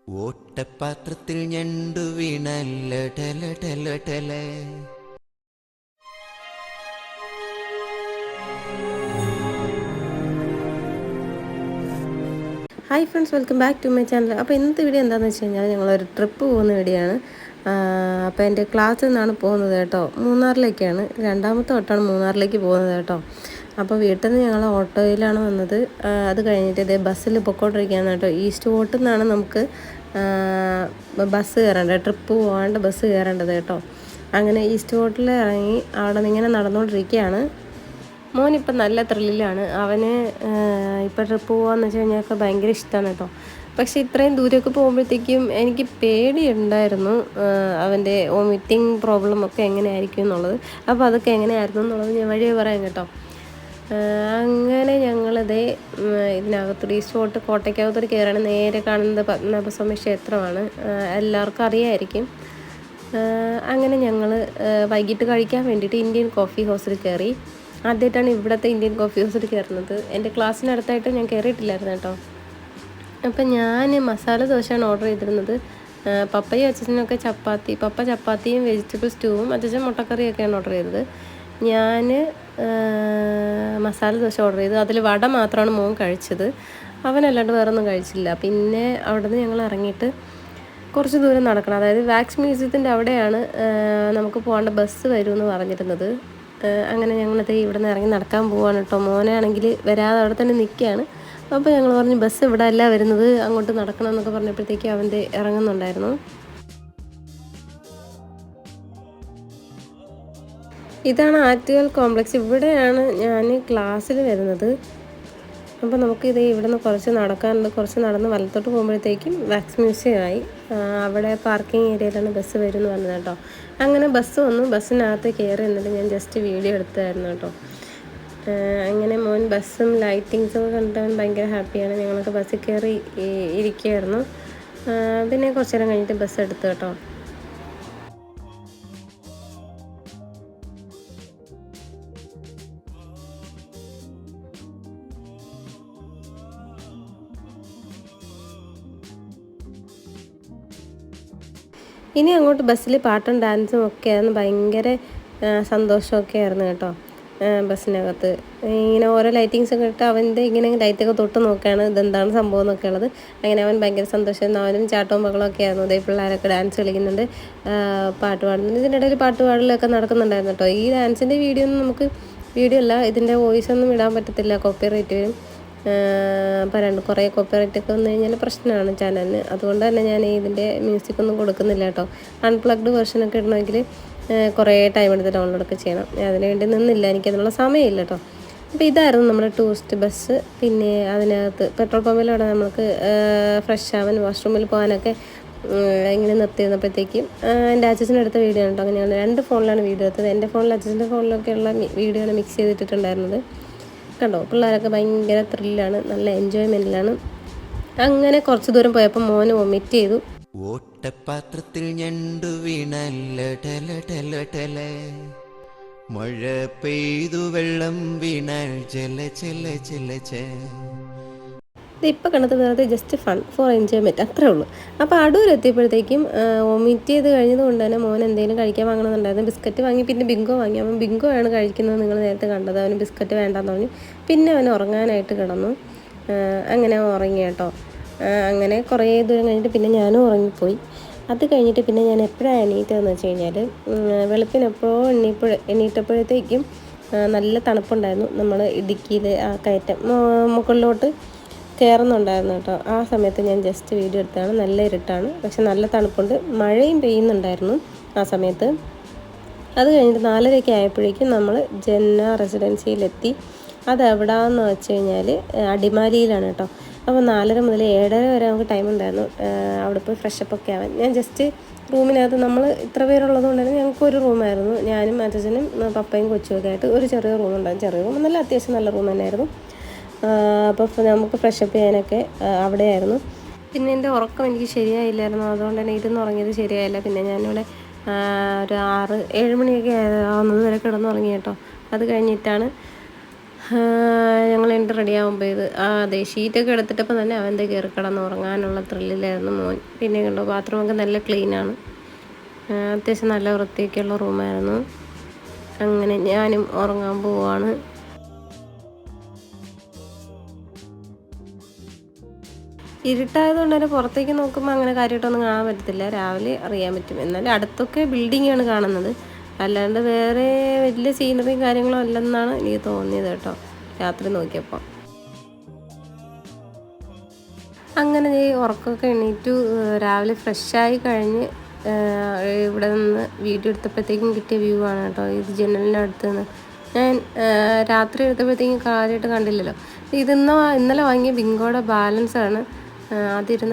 ഓട്ടപാത്രത്തിൽ ഞണ്ടു വീണല്ലടലടലടല. Hi friends, welcome back to my channel. അപ്പോൾ ഇന്നത്തെ വീഡിയോ എന്താണെന്ന് വെച്ച് കഴിഞ്ഞാൽ ഞങ്ങളൊരു ട്രിപ്പ് പോകുന്ന വീഡിയോ ആണ്. അപ്പോൾ എൻ്റെ ക്ലാസ്സിൽ നിന്നാണ് പോകുന്നത് കേട്ടോ. മൂന്നാറിലേക്കാണ്, രണ്ടാമത്തെ വട്ടമാണ് മൂന്നാറിലേക്ക് പോകുന്നത് കേട്ടോ. അപ്പോൾ വീട്ടിൽ നിന്ന് ഞങ്ങൾ ഓട്ടോയിലാണ് വന്നത്. അത് കഴിഞ്ഞിട്ട് ഇതേ ബസ്സിൽ പൊക്കോണ്ടിരിക്കുകയാണ് കേട്ടോ. ഈസ്റ്റ് ഫോർട്ടിൽ നിന്നാണ് നമുക്ക് ബസ് കയറേണ്ടത്, ട്രിപ്പ് പോകാണ്ട് ബസ് കയറേണ്ടത് കേട്ടോ. അങ്ങനെ ഈസ്റ്റ് ഫോർട്ടിൽ ഇറങ്ങി അവിടെ നിന്ന് ഇങ്ങനെ നടന്നുകൊണ്ടിരിക്കുകയാണ്. മോനിപ്പം നല്ല ത്രില്ലിലാണ്. അവന് ഇപ്പോൾ ട്രിപ്പ് പോകാമെന്ന് വെച്ച് കഴിഞ്ഞാൽ ഭയങ്കര ഇഷ്ടമാണ് കേട്ടോ. പക്ഷേ ഇത്രയും ദൂരമൊക്കെ പോകുമ്പോഴത്തേക്കും എനിക്ക് പേടിയുണ്ടായിരുന്നു, അവൻ്റെ വോമിറ്റിംഗ് പ്രോബ്ലം ഒക്കെ എങ്ങനെയായിരിക്കും എന്നുള്ളത്. അപ്പോൾ അതൊക്കെ എങ്ങനെയായിരുന്നു എന്നുള്ളത് ഞാൻ വഴിയേ പറയാം കേട്ടോ. അങ്ങനെ ഞങ്ങളിതേ ഇതിനകത്തൊരു ഈസ്റ്റ് ഫോർട്ട് കോട്ടയ്ക്കകത്തൊരു കയറാണ്. നേരെ കാണുന്നത് പത്മനാഭസ്വാമി ക്ഷേത്രമാണ്, എല്ലാവർക്കും അറിയാമായിരിക്കും. അങ്ങനെ ഞങ്ങൾ വൈകിട്ട് കഴിക്കാൻ വേണ്ടിയിട്ട് ഇന്ത്യൻ കോഫി ഹൗസിൽ കയറി. ആദ്യമായിട്ടാണ് ഇവിടുത്തെ ഇന്ത്യൻ കോഫി ഹൗസിൽ കയറുന്നത്. എൻ്റെ ക്ലാസ്സിനടുത്തായിട്ട് ഞാൻ കയറിയിട്ടില്ലായിരുന്നു കേട്ടോ. അപ്പം ഞാൻ മസാല ദോശയാണ് ഓർഡർ ചെയ്തിരുന്നത്. പപ്പയും അച്ഛനൊക്കെ ചപ്പാത്തി, പപ്പ ചപ്പാത്തിയും വെജിറ്റബിൾ സ്റ്റൂവും, അച്ഛൻ മുട്ടക്കറിയൊക്കെയാണ് ഓർഡർ ചെയ്തത്. ഞാൻ മസാല ദോശ ഓർഡർ ചെയ്തു. അതിൽ വട മാത്രമാണ് മോൻ കഴിച്ചത്, അവനല്ലാണ്ട് വേറെ ഒന്നും കഴിച്ചില്ല. പിന്നെ അവിടെ നിന്ന് ഞങ്ങൾ ഇറങ്ങിയിട്ട് കുറച്ച് ദൂരം നടക്കണം. അതായത് വാക്സ് മ്യൂസിയത്തിൻ്റെ അവിടെയാണ് നമുക്ക് പോകേണ്ട ബസ് വരുമെന്ന് പറഞ്ഞിരുന്നത്. അങ്ങനെ ഞങ്ങളത് ഇവിടെ നിന്ന് ഇറങ്ങി നടക്കാൻ പോവാണ് കേട്ടോ. മോനാണെങ്കിൽ വരാതെ അവിടെ തന്നെ നിൽക്കുകയാണ്. അപ്പോൾ ഞങ്ങൾ പറഞ്ഞു ബസ് ഇവിടെ അല്ല വരുന്നത്, അങ്ങോട്ട് നടക്കണം എന്നൊക്കെ പറഞ്ഞപ്പോഴത്തേക്കും അവൻ്റെ ഇറങ്ങുന്നുണ്ടായിരുന്നു. ഇതാണ് ആറ്റുകാൽ കോംപ്ലക്സ്, ഇവിടെയാണ് ഞാൻ ക്ലാസ്സിൽ വരുന്നത്. അപ്പോൾ നമുക്കിത് ഇവിടെ നിന്ന് കുറച്ച് നടക്കാനുണ്ട്. കുറച്ച് നടന്ന് വലത്തോട്ട് പോകുമ്പോഴത്തേക്കും വാക്സ് മ്യൂസിയം ആയി. അവിടെ പാർക്കിംഗ് ഏരിയയിലാണ് ബസ് വരുമെന്ന് പറഞ്ഞത് കേട്ടോ. അങ്ങനെ ബസ് വന്നു, ബസ്സിനകത്ത് കയറി എന്നിട്ട് ഞാൻ ജസ്റ്റ് വീഡിയോ എടുത്തായിരുന്നു കേട്ടോ. അങ്ങനെ മോൻ ബസ്സും ലൈറ്റിങ്സൊക്കെ കണ്ടിട്ട് ഭയങ്കര ഹാപ്പിയാണ്. ഞങ്ങളൊക്കെ ബസ്സിൽ കയറി ഇരിക്കുകയായിരുന്നു. പിന്നെ കുറച്ച് നേരം കഴിഞ്ഞിട്ട് ബസ് എടുത്തു കേട്ടോ. ഇനി അങ്ങോട്ട് ബസ്സിൽ പാട്ടും ഡാൻസും ഒക്കെ ആയിരുന്നു, ഭയങ്കര സന്തോഷമൊക്കെ ആയിരുന്നു കേട്ടോ. ബസ്സിനകത്ത് ഇങ്ങനെ ഓരോ ലൈറ്റിങ്സൊക്കെ ഇട്ട് അവൻ്റെ ഇങ്ങനെ ലൈറ്റൊക്കെ തൊട്ട് നോക്കുകയാണ് ഇതെന്താണ് സംഭവം എന്നൊക്കെ ഉള്ളത്. അങ്ങനെ അവൻ ഭയങ്കര സന്തോഷമായിരുന്നു. അവനും ചാട്ടവും മകളൊക്കെ ആയിരുന്നു. അതേ പിള്ളേരൊക്കെ ഡാൻസ് കളിക്കുന്നുണ്ട്, പാട്ട് പാടുന്നുണ്ട്. ഇതിൻ്റെ ഇടയിൽ പാട്ട് പാടലൊക്കെ നടക്കുന്നുണ്ടായിരുന്നു കേട്ടോ. ഈ ഡാൻസിൻ്റെ വീഡിയോ ഒന്നും നമുക്ക് വീഡിയോ അല്ല, ഇതിൻ്റെ വോയിസ് ഒന്നും ഇടാൻ പറ്റത്തില്ല, കോപ്പിറൈറ്റ് വരും. അപ്പോൾ കുറേ കോപ്പിറൈറ്റൊക്കെ വന്നു കഴിഞ്ഞാൽ പ്രശ്നമാണ് ചാനലിന്. അതുകൊണ്ട് തന്നെ ഞാൻ ഇതിൻ്റെ മ്യൂസിക്കൊന്നും കൊടുക്കുന്നില്ല കേട്ടോ. അൺപ്ലഗ്ഡ് വെർഷനൊക്കെ ഇടണമെങ്കിൽ കുറേ ടൈം എടുത്ത് ഡൗൺലോഡൊക്കെ ചെയ്യണം. അതിന് വേണ്ടി നിന്നില്ല, എനിക്കതിനുള്ള സമയമില്ല കേട്ടോ. അപ്പോൾ ഇതായിരുന്നു നമ്മുടെ ടൂറിസ്റ്റ് ബസ്. പിന്നെ അതിനകത്ത് പെട്രോൾ പമ്പിലൂടെ നമുക്ക് ഫ്രഷ് ആവാൻ വാഷ്റൂമിൽ പോകാനൊക്കെ ഇങ്ങനെ നിർത്തിയിരുന്നപ്പോഴത്തേക്കും എൻ്റെ അച്ഛനെടുത്ത വീഡിയോ ആണ് കേട്ടോ. അങ്ങനെയാണ് 2 ഫോണിലാണ് വീഡിയോ എടുത്തത്. എൻ്റെ ഫോണിൽ അച്ഛൻ്റെ ഫോണിലൊക്കെയുള്ള വീഡിയോ ആണ് മിക്സ് ചെയ്തിട്ടുണ്ടായിരുന്നത്. കണ്ടോ, പിള്ളേരൊക്കെ ഭയങ്കര ത്രില്ലാണ്, നല്ല എൻജോയ്മെൻറ്റിലാണ്. അങ്ങനെ കുറച്ച് ദൂരം പോയപ്പോൾ മോന് വൊമിറ്റ് ചെയ്തു. ഓട്ടപാത്രത്തിൽ ഞണ്ടു വീണല്ലടലടലടല. മഴ പെയ്തു വെള്ളം വീണാൽ ജല ജല ജല ജല. ഇപ്പോൾ കണ്ടത് വെറുതെ ജസ്റ്റ് ഫൺ ഫോർ എൻജോയ്മെൻറ്റ്, അത്രേ ഉള്ളൂ. അപ്പോൾ അടൂർ എത്തിയപ്പോഴത്തേക്കും വൊമിറ്റ് ചെയ്ത് കഴിഞ്ഞത് കൊണ്ട് തന്നെ മോൻ എന്തെങ്കിലും കഴിക്കാൻ വാങ്ങണമെന്നുണ്ടായിരുന്നു. ബിസ്ക്കറ്റ് വാങ്ങി, പിന്നെ ബിങ്കോ വാങ്ങി. അവൻ ബിങ്കോ ആണ് കഴിക്കുന്നത്, നിങ്ങൾ നേരത്തെ കണ്ടത്. അവന് ബിസ്ക്കറ്റ് വേണ്ടാന്ന് പറഞ്ഞു. പിന്നെ അവൻ ഉറങ്ങാനായിട്ട് കിടന്നു. അങ്ങനെ ഉറങ്ങി കേട്ടോ. അങ്ങനെ കുറേ ദൂരം കഴിഞ്ഞിട്ട് പിന്നെ ഞാനും ഉറങ്ങിപ്പോയി. അത് കഴിഞ്ഞിട്ട് പിന്നെ ഞാൻ എപ്പോഴാണ് എണീറ്റതെന്ന് വെച്ച് കഴിഞ്ഞാൽ വെളുപ്പിനെപ്പോഴോ എണീറ്റപ്പോഴത്തേക്കും നല്ല തണുപ്പുണ്ടായിരുന്നു. നമ്മൾ ഇടുക്കിയിൽ ആ കയറ്റം മുകളിലോട്ട് കയറുന്നുണ്ടായിരുന്നു കേട്ടോ. ആ സമയത്ത് ഞാൻ ജസ്റ്റ് വീഡിയോ എടുത്തതാണ്. നല്ല ഇരുട്ടാണ്, പക്ഷെ നല്ല തണുപ്പുണ്ട്, മഴയും പെയ്യുന്നുണ്ടായിരുന്നു ആ സമയത്ത്. അത് കഴിഞ്ഞിട്ട് 4:30 ആയപ്പോഴേക്കും നമ്മൾ ജന്ന റെസിഡൻസിയിലെത്തി. അത് എവിടെയാണെന്ന് വെച്ച് കഴിഞ്ഞാൽ അടിമാലിയിലാണ് കേട്ടോ. അപ്പോൾ 4:30 മുതൽ 7:30 വരെ നമുക്ക് ടൈം ഉണ്ടായിരുന്നു അവിടെ പോയി ഫ്രഷപ്പ് ഒക്കെ ആവാൻ. ഞാൻ ജസ്റ്റ് റൂമിനകത്ത്, നമ്മൾ ഇത്ര പേരുള്ളത് കൊണ്ട് തന്നെ ഞങ്ങൾക്കൊരു റൂമായിരുന്നു. ഞാനും അച്ഛനും പപ്പയും കൊച്ചുമൊക്കെ ആയിട്ട് ഒരു ചെറിയ റൂമുണ്ടായിരുന്നു. ചെറിയ റൂം നല്ല അത്യാവശ്യം നല്ല റൂം തന്നെയായിരുന്നു. അപ്പോൾ നമുക്ക് ഫ്രഷപ്പ് ചെയ്യാനൊക്കെ അവിടെയായിരുന്നു. പിന്നെ എൻ്റെ ഉറക്കം എനിക്ക് ശരിയായില്ലായിരുന്നു, അതുകൊണ്ട് തന്നെ ഇരുന്ന് ഉറങ്ങിയത് ശരിയായില്ല. പിന്നെ ഞാനിവിടെ ഒരു 6-7 മണിയൊക്കെ ആവുന്നത് വരെ കിടന്നുറങ്ങി കേട്ടോ. അത് കഴിഞ്ഞിട്ടാണ് ഞങ്ങൾ എൻ്റെ റെഡി ആകുമ്പോൾ അതെ ഷീറ്റൊക്കെ എടുത്തിട്ടപ്പോൾ തന്നെ അവൻ്റെ കയറി കിടന്ന് ഉറങ്ങാനുള്ള ത്രില്ലിലായിരുന്നു മോൻ. പിന്നെ കണ്ടോ ബാത്റൂമൊക്കെ നല്ല ക്ലീനാണ്, അത്യാവശ്യം നല്ല വൃത്തിയൊക്കെയുള്ള റൂമായിരുന്നു. അങ്ങനെ ഞാനും ഉറങ്ങാൻ പോവാണ്. ഇരുട്ടായതുകൊണ്ട് തന്നെ പുറത്തേക്ക് നോക്കുമ്പോൾ അങ്ങനെ കാര്യമായിട്ടൊന്നും കാണാൻ പറ്റത്തില്ല. രാവിലെ അറിയാൻ പറ്റും. എന്നാലും അടുത്തൊക്കെ ബിൽഡിങ്ങാണ് കാണുന്നത്, അല്ലാണ്ട് വേറെ വലിയ സീനറിയും കാര്യങ്ങളും അല്ലെന്നാണ് എനിക്ക് തോന്നിയത് കേട്ടോ രാത്രി നോക്കിയപ്പോൾ. അങ്ങനെ ഉറക്കമൊക്കെ എണീറ്റു. രാവിലെ ഫ്രഷായി കഴിഞ്ഞ് ഇവിടെ നിന്ന് വീഡിയോ എടുത്തപ്പോഴത്തേക്കും കിട്ടിയ വ്യൂ ആണ് കേട്ടോ ഇത്. ജനലിൻ്റെ അടുത്ത് നിന്ന് ഞാൻ രാത്രി എടുത്തപ്പോഴത്തേക്കും കാര്യമായിട്ട് കണ്ടില്ലല്ലോ. ഇന്നലെ വാങ്ങിയ ബിങ്കോയുടെ ബാലൻസാണ്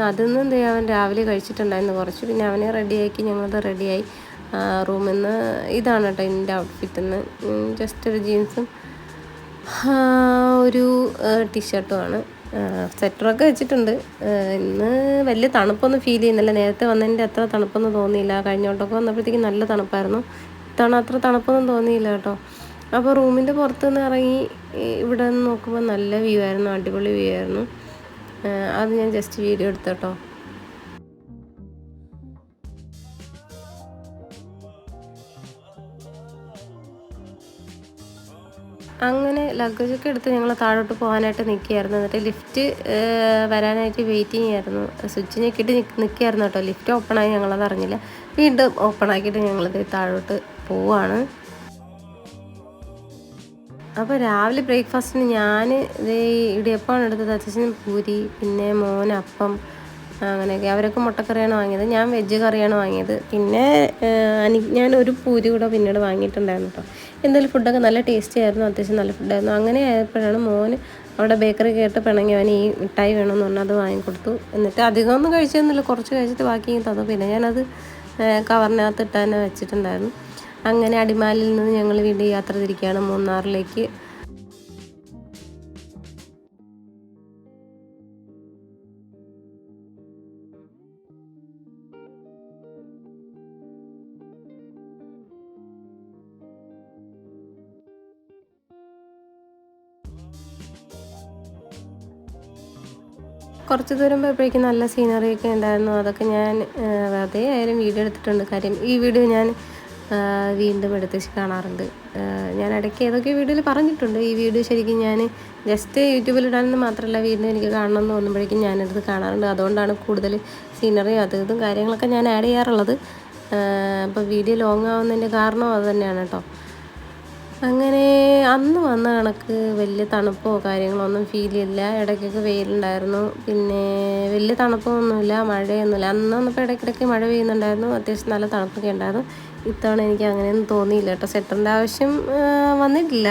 അതിന്ന് എന്ത് അവൻ രാവിലെ കഴിച്ചിട്ടുണ്ടായിരുന്നു കുറച്ച്. പിന്നെ അവനെ റെഡിയാക്കി, ഞങ്ങളത് റെഡിയായി റൂമിൽ നിന്ന്. ഇതാണ് കേട്ടോ എൻ്റെ ഔട്ട്ഫിറ്റിൽ നിന്ന്, ജസ്റ്റ് ഒരു ജീൻസും ഒരു ടീഷർട്ടുമാണ്. സ്വെറ്ററൊക്കെ വെച്ചിട്ടുണ്ട്. ഇന്ന് വലിയ തണുപ്പൊന്നും ഫീൽ ചെയ്യുന്നില്ല. നേരത്തെ വന്നതിൻ്റെ അത്ര തണുപ്പൊന്നും തോന്നിയില്ല. കഴിഞ്ഞോട്ടൊക്കെ വന്നപ്പോഴത്തേക്കും നല്ല തണുപ്പായിരുന്നു. ഇത്തവണ അത്ര തണുപ്പൊന്നും തോന്നിയില്ല കേട്ടോ. അപ്പോൾ റൂമിൻ്റെ പുറത്തുനിന്ന് ഇറങ്ങി ഇവിടെ നിന്ന് നോക്കുമ്പോൾ നല്ല വ്യൂ ആയിരുന്നു, അടിപൊളി വ്യൂ ആയിരുന്നു. അത് ഞാൻ ജസ്റ്റ് വീഡിയോ എടുത്തു കേട്ടോ. അങ്ങനെ ലഗേജൊക്കെ എടുത്ത് ഞങ്ങൾ താഴോട്ട് പോകാനായിട്ട് നിൽക്കുകയായിരുന്നു. എന്നിട്ട് ലിഫ്റ്റ് വരാനായിട്ട് വെയിറ്റിംഗ് ആയിരുന്നു. സ്വിച്ച് ഞെക്കിയിട്ട് നിൽക്കുകയായിരുന്നു കേട്ടോ. ലിഫ്റ്റ് ഓപ്പണായി, ഞങ്ങളത് അറിഞ്ഞില്ല. വീണ്ടും ഓപ്പണാക്കിയിട്ട് ഞങ്ങളിത് താഴോട്ട് പോവാണ്. അപ്പോൾ രാവിലെ ബ്രേക്ക്ഫാസ്റ്റിന് ഞാൻ ഇടിയപ്പമാണ് എടുത്തത്. അച്ഛന് പൂരി, പിന്നെ മോനപ്പം, അങ്ങനെയൊക്കെ. അവരൊക്കെ മുട്ടക്കറിയാണ് വാങ്ങിയത്, ഞാൻ വെജ് കറിയാണ് വാങ്ങിയത്. പിന്നെ ഞാൻ ഒരു പൂരി കൂടെ പിന്നീട് വാങ്ങിയിട്ടുണ്ടായിരുന്നു കേട്ടോ. എന്തായാലും ഫുഡൊക്കെ നല്ല ടേസ്റ്റി ആയിരുന്നു, അത്യാവശ്യം നല്ല ഫുഡായിരുന്നു. അങ്ങനെ ആയപ്പോഴാണ് മോന് അവിടെ ബേക്കറി കേട്ട് പിണങ്ങി അവൻ ഈ മിഠായി വേണമെന്ന് പറഞ്ഞാൽ അത് വാങ്ങിക്കൊടുത്തു. എന്നിട്ട് അധികമൊന്നും കഴിച്ചൊന്നുമില്ല, കുറച്ച് കഴിച്ചിട്ട് ബാക്കി തന്നു. പിന്നെ ഞാനത് കവറിനകത്ത് ഇട്ട് തന്നെ വെച്ചിട്ടുണ്ടായിരുന്നു. അങ്ങനെ അടിമാലിയിൽ നിന്ന് ഞങ്ങൾ വീണ്ടും യാത്ര തിരിക്കുകയാണ് മൂന്നാറിലേക്ക്. കുറച്ച് ദൂരം പോയപ്പോഴേക്കും നല്ല സീനറിയൊക്കെ ഉണ്ടായിരുന്നു. അതൊക്കെ ഞാൻ വെറുതെ ആയാലും വീഡിയോ എടുത്തിട്ടുണ്ട്. കാര്യം ഈ വീഡിയോ ഞാൻ വീണ്ടും എടുത്ത് കാണാറുണ്ട്. ഞാൻ ഇടയ്ക്ക് ഏതൊക്കെ വീഡിയോയിൽ പറഞ്ഞിട്ടുണ്ട്. ഈ വീഡിയോ ശരിക്കും ഞാൻ ജസ്റ്റ് യൂട്യൂബിൽ ഇടാനെന്ന് മാത്രമല്ല, വീണ്ടും എനിക്ക് കാണണമെന്ന് തോന്നുമ്പോഴേക്കും ഞാനെടുത്ത് കാണാറുണ്ട്. അതുകൊണ്ടാണ് കൂടുതൽ സീനറിയും ഇതും കാര്യങ്ങളൊക്കെ ഞാൻ ആഡ് ചെയ്യാറുള്ളത്. അപ്പോൾ വീഡിയോ ലോങ് ആവുന്നതിൻ്റെ കാരണം അത് തന്നെയാണ് കേട്ടോ. അങ്ങനെ അന്ന് വന്ന കണക്ക് വലിയ തണുപ്പോ കാര്യങ്ങളോ ഒന്നും ഫീൽ ചെയ്യില്ല. ഇടയ്ക്കൊക്കെ വെയിലുണ്ടായിരുന്നു, പിന്നെ വലിയ തണുപ്പൊന്നുമില്ല, മഴയൊന്നുമില്ല. അന്ന് വന്നപ്പോൾ ഇടയ്ക്കിടയ്ക്ക് മഴ പെയ്യുന്നുണ്ടായിരുന്നു, അത്യാവശ്യം നല്ല തണുപ്പൊക്കെ ഉണ്ടായിരുന്നു. ഇത്തവണ എനിക്ക് അങ്ങനെയൊന്നും തോന്നിയില്ല കേട്ടോ. സ്വെറ്ററിൻ്റെ ആവശ്യം വന്നിട്ടില്ല.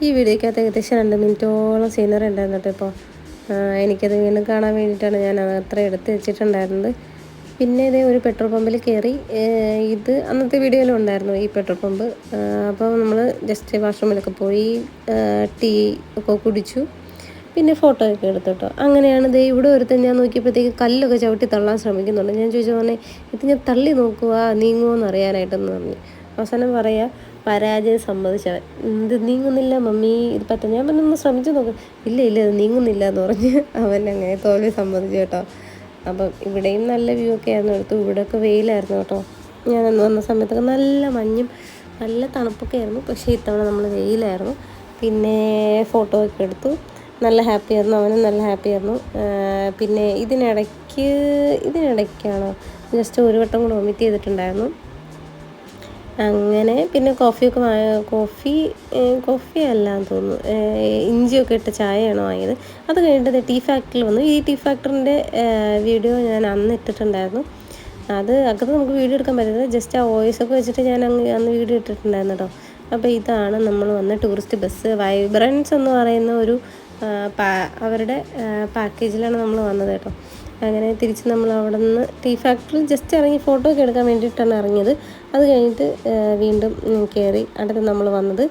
ഈ വീഡിയോയ്ക്കകത്ത് ഏകദേശം 2 മിനിറ്റോളം സീനറി ഉണ്ടായിരുന്നു കേട്ടോ. ഇപ്പോൾ എനിക്കത് വീണ്ടും കാണാൻ വേണ്ടിയിട്ടാണ് ഞാൻ അത്ര എടുത്ത് വെച്ചിട്ടുണ്ടായിരുന്നത്. പിന്നെ ഇതേ ഒരു പെട്രോൾ പമ്പിൽ കയറി. ഇത് അന്നത്തെ വീഡിയോയിലും ഉണ്ടായിരുന്നു ഈ പെട്രോൾ പമ്പ്. അപ്പോൾ നമ്മൾ ജസ്റ്റ് വാഷ്റൂമിലൊക്കെ പോയി ടീ ഒക്കെ കുടിച്ചു. പിന്നെ ഫോട്ടോ ഒക്കെ എടുത്തു കേട്ടോ. അങ്ങനെയാണ് ദേ ഇവിടെ ഒരുത്തൻ ഞാൻ നോക്കിയപ്പോഴത്തേക്ക് കല്ലൊക്കെ ചവിട്ടി തള്ളാൻ ശ്രമിക്കുന്നുണ്ട്. ഞാൻ ചോദിച്ചു പറഞ്ഞേ ഇത് ഞാൻ തള്ളി നോക്കുക നീങ്ങുമോ എന്ന് അറിയാനായിട്ടെന്ന് പറഞ്ഞു. അവസാനം പറയാ പരാജയം സമ്മതിച്ചവൻ. ഇത് നീങ്ങുന്നില്ല മമ്മി, ഇത് പറ്റും. ഞാൻ പറഞ്ഞൊന്ന് ശ്രമിച്ചു നോക്കും. ഇല്ല ഇത് നീങ്ങുന്നില്ല എന്ന് പറഞ്ഞ് അവൻ അങ്ങനെ തോൽവി സമ്മതിച്ചു കേട്ടോ. അപ്പം ഇവിടെയും നല്ല വ്യൂ ഒക്കെ ആയിരുന്നു എടുത്തു. ഇവിടെയൊക്കെ വെയിലായിരുന്നു കേട്ടോ. ഞാനന്ന് വന്ന സമയത്തൊക്കെ നല്ല മഞ്ഞും നല്ല തണുപ്പൊക്കെ ആയിരുന്നു. പക്ഷേ ഇത്തവണ നമ്മൾ വെയിലായിരുന്നു. പിന്നെ ഫോട്ടോ ഒക്കെ എടുത്തു. നല്ല ഹാപ്പി ആയിരുന്നു, അവനും നല്ല ഹാപ്പി ആയിരുന്നു. പിന്നെ ഇതിനിടയ്ക്കാണോ ജസ്റ്റ് ഒരു വട്ടം കൂടെ വൊമിറ്റ് ചെയ്തിട്ടുണ്ടായിരുന്നു. അങ്ങനെ പിന്നെ കോഫി അല്ലാന്ന് തോന്നുന്നു, ഇഞ്ചിയൊക്കെ ഇട്ട ചായയാണ് വാങ്ങിയത്. അത് കഴിഞ്ഞിട്ട് ടീ ഫാക്ടറിയിൽ വന്നു. ഈ ടീ ഫാക്ടറിൻ്റെ വീഡിയോ ഞാൻ അന്ന് ഇട്ടിട്ടുണ്ടായിരുന്നു. അത് അകത്ത് നമുക്ക് വീഡിയോ എടുക്കാൻ പറ്റുന്നത് ജസ്റ്റ് ആ വോയിസൊക്കെ വെച്ചിട്ട് ഞാൻ അന്ന് വീഡിയോ ഇട്ടിട്ടുണ്ടായിരുന്നു കേട്ടോ. അപ്പോൾ ഇതാണ് നമ്മൾ വന്ന ടൂറിസ്റ്റ് ബസ്. വൈബ്രൻസ് എന്ന് പറയുന്ന ഒരു അവരുടെ പാക്കേജിലാണ് നമ്മൾ വന്നത് കേട്ടോ. അങ്ങനെ തിരിച്ച് നമ്മൾ അവിടെ നിന്ന് ടീ ഫാക്ടറിയിൽ ജസ്റ്റ് ഇറങ്ങി ഫോട്ടോ ഒക്കെ എടുക്കാൻ വേണ്ടിയിട്ടാണ് ഇറങ്ങിയത്. അത് കഴിഞ്ഞിട്ട് വീണ്ടും കയറി അടുത്ത് നമ്മൾ വന്നത്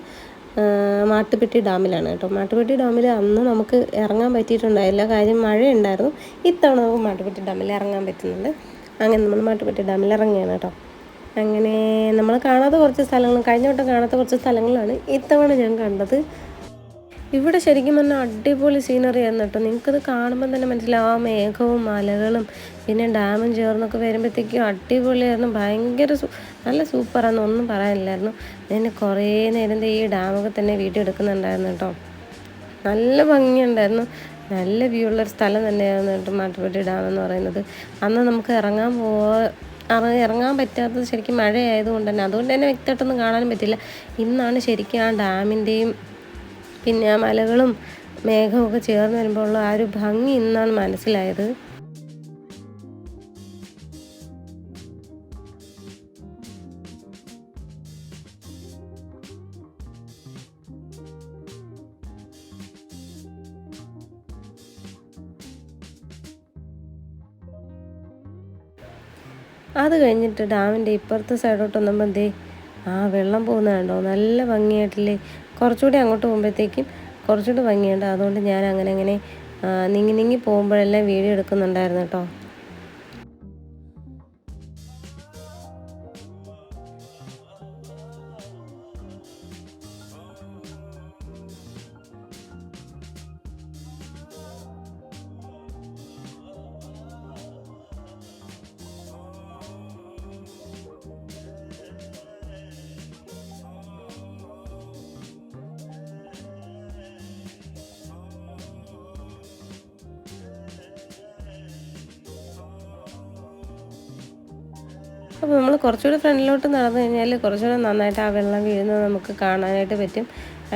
മാട്ടുപ്പെട്ടി ഡാമിലാണ് കേട്ടോ. മാട്ടുപ്പെട്ടി ഡാമിൽ അന്ന് നമുക്ക് ഇറങ്ങാൻ പറ്റിയിട്ടുണ്ടായില്ല, കാര്യം മഴയുണ്ടായിരുന്നു. ഇത്തവണ നമുക്ക് മാട്ടുപ്പെട്ടി ഡാമിൽ ഇറങ്ങാൻ പറ്റുന്നുണ്ട്. അങ്ങനെ നമ്മൾ മാട്ടുപ്പെട്ടി ഡാമിൽ ഇറങ്ങിയാണ് കേട്ടോ. അങ്ങനെ നമ്മൾ കാണാത്ത കുറച്ച് സ്ഥലങ്ങളും കഴിഞ്ഞ വട്ടം കാണാത്ത കുറച്ച് സ്ഥലങ്ങളാണ് ഇത്തവണ ഞാൻ കണ്ടത്. ഇവിടെ ശരിക്കും പറഞ്ഞാൽ അടിപൊളി സീനറി ആയിരുന്നു കേട്ടോ. നിങ്ങൾക്കത് കാണുമ്പോൾ തന്നെ മനസ്സിലാവും. ആ മേഘവും മലകളും പിന്നെ ഡാമും ചേർന്നൊക്കെ വരുമ്പോഴത്തേക്കും അടിപൊളിയായിരുന്നു. ഭയങ്കര നല്ല സൂപ്പറായിരുന്നു, ഒന്നും പറയാനില്ലായിരുന്നു. ഞാൻ കുറേ നേരം ഈ ഡാമൊക്കെ തന്നെ വീഡിയോ എടുക്കുന്നുണ്ടായിരുന്നു കേട്ടോ. നല്ല ഭംഗിയുണ്ടായിരുന്നു, നല്ല വ്യൂ ഉള്ളൊരു സ്ഥലം തന്നെയായിരുന്നു കേട്ടോ മാട്ടുപ്പെട്ടി ഡാം എന്ന് പറയുന്നത്. അന്ന് നമുക്ക് ഇറങ്ങാൻ പറ്റാത്തത് ശരിക്കും മഴയായതുകൊണ്ട് തന്നെ, അതുകൊണ്ട് തന്നെ വ്യക്തമായിട്ടൊന്നും കാണാനും പറ്റില്ല. ഇന്നാണ് ശരിക്കും ആ ഡാമിൻ്റെയും പിന്നെ ആ മലകളും മേഘമൊക്കെ ചേർന്ന് വരുമ്പോൾ ഉള്ള ആ ഒരു ഭംഗി ഇന്നാണ് മനസ്സിലായത്. അത് കഴിഞ്ഞിട്ട് ഡാമിൻ്റെ ഇപ്പുറത്തെ സൈഡോട്ട് വന്നപ്പോൾ വെള്ളം പോകുന്നത് കണ്ടോ, നല്ല ഭംഗിയായിട്ടില്ലേ. കുറച്ചുകൂടി അങ്ങോട്ട് പോകുമ്പോഴത്തേക്കും കുറച്ചുകൂടി ഭംഗിയുണ്ട്. അതുകൊണ്ട് ഞാൻ അങ്ങനെ നീങ്ങി പോകുമ്പോഴെല്ലാം വീഡിയോ എടുക്കുന്നുണ്ടായിരുന്നു കേട്ടോ. അപ്പോൾ നമ്മൾ കുറച്ചുകൂടി ഫ്രണ്ടിലോട്ട് നടന്നു കഴിഞ്ഞാൽ കുറച്ചുകൂടി നന്നായിട്ട് ആ വെള്ളം വീഴുന്നത് നമുക്ക് കാണാനായിട്ട് പറ്റും.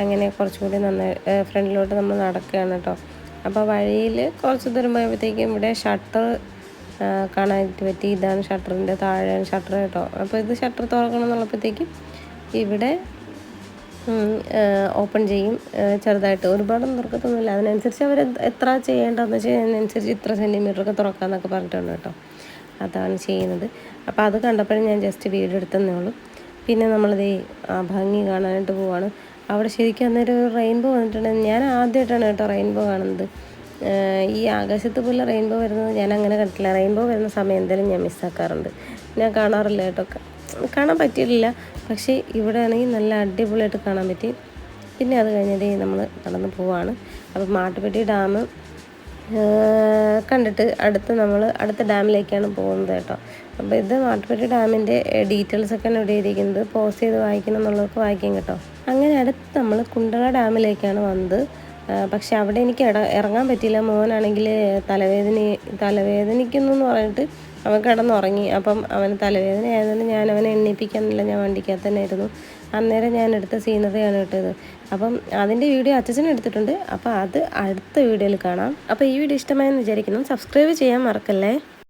അങ്ങനെ കുറച്ചുകൂടി നന്നായി ഫ്രണ്ടിലോട്ട് നമ്മൾ നടക്കുകയാണ് കേട്ടോ. അപ്പോൾ വഴിയിൽ കുറച്ച് ദൂരം പോയപ്പോഴത്തേക്കും ഇവിടെ ഷട്ടർ കാണാനായിട്ട് പറ്റി. ഇതാണ് ഷട്ടറിൻ്റെ താഴെയാണ് ഷട്ടർ കേട്ടോ. അപ്പോൾ ഇത് ഷട്ടർ തുറക്കണം എന്നുള്ളപ്പോഴത്തേക്കും ഇവിടെ ഓപ്പൺ ചെയ്യും ചെറുതായിട്ട്, ഒരുപാടൊന്നും തുറക്കത്തൊന്നുമില്ല. അതിനനുസരിച്ച് അവർ എത്ര ചെയ്യേണ്ടതെന്ന് വെച്ചാൽ അതിനനുസരിച്ച് ഇത്ര സെൻറ്റിമീറ്ററൊക്കെ തുറക്കാമെന്നൊക്കെ പറഞ്ഞിട്ടുണ്ട് കേട്ടോ. അതാണ് ചെയ്യുന്നത്. അപ്പോൾ അത് കണ്ടപ്പോഴും ഞാൻ ജസ്റ്റ് വീഡിയോ എടുത്തതേ ഉള്ളൂ. പിന്നെ നമ്മളിത് ആ ഭംഗി കാണാനായിട്ട് പോവാണ്. അവിടെ ശരിക്കും അന്നേരം ഒരു റെയിൻബോ വന്നിട്ടുണ്ടെങ്കിൽ ഞാൻ ആദ്യമായിട്ടാണ് കേട്ടോ റെയിൻബോ കാണുന്നത്. ഈ ആകാശത്ത് പോലെ റെയിൻബോ വരുന്നത് ഞാൻ അങ്ങനെ കണ്ടിട്ടില്ല. റെയിൻബോ വരുന്ന സമയം എന്തായാലും ഞാൻ മിസ്സാക്കാറുണ്ട്, ഞാൻ കാണാറില്ല കേട്ടോ. കാണാൻ പറ്റിയിട്ടില്ല. പക്ഷേ ഇവിടെ ആണെങ്കിൽ നല്ല അടിപൊളിയായിട്ട് കാണാൻ പറ്റി. പിന്നെ അത് കഴിഞ്ഞിട്ട് നമ്മൾ നടന്ന് പോവാണ്. അപ്പോൾ മാട്ടുപ്പെട്ടി ഡാം കണ്ടിട്ട് അടുത്ത ഡാമിലേക്കാണ് പോകുന്നത് കേട്ടോ. അപ്പോൾ ഇത് മാട്ടുപ്പെട്ടി ഡാമിൻ്റെ ഡീറ്റെയിൽസൊക്കെയാണ് ഇവിടെ ഇരിക്കുന്നത്. പോസ് ചെയ്ത് വായിക്കണം എന്നുള്ളവർക്ക് വായിക്കാം കേട്ടോ. അങ്ങനെ അടുത്ത് നമ്മൾ കുണ്ടള ഡാമിലേക്കാണ് വന്നത്. പക്ഷെ അവിടെ എനിക്ക് ഇറങ്ങാൻ പറ്റിയില്ല. മോനാണെങ്കിൽ തലവേദനിക്കുന്നു എന്ന് പറഞ്ഞിട്ട് അവൻ കിടന്നുറങ്ങി. അപ്പം അവന് തലവേദന ആയതുകൊണ്ട് ഞാൻ അവനെ എണ്ണിപ്പിക്കാനില്ല, ഞാൻ വണ്ടിക്കകത്ത് തന്നെ ആയിരുന്നു. അന്നേരം ഞാൻ എടുത്ത സീനറിയാണ് ഇട്ടത്. അപ്പം അതിൻ്റെ വീഡിയോ അച്ഛൻ എടുത്തിട്ടുണ്ട്. അപ്പോൾ അത് അടുത്ത വീഡിയോയിൽ കാണാം. അപ്പോൾ ഈ വീഡിയോ ഇഷ്ടമായെന്ന് വിചാരിക്കുന്നു. സബ്സ്ക്രൈബ് ചെയ്യാൻ മറക്കല്ലേ.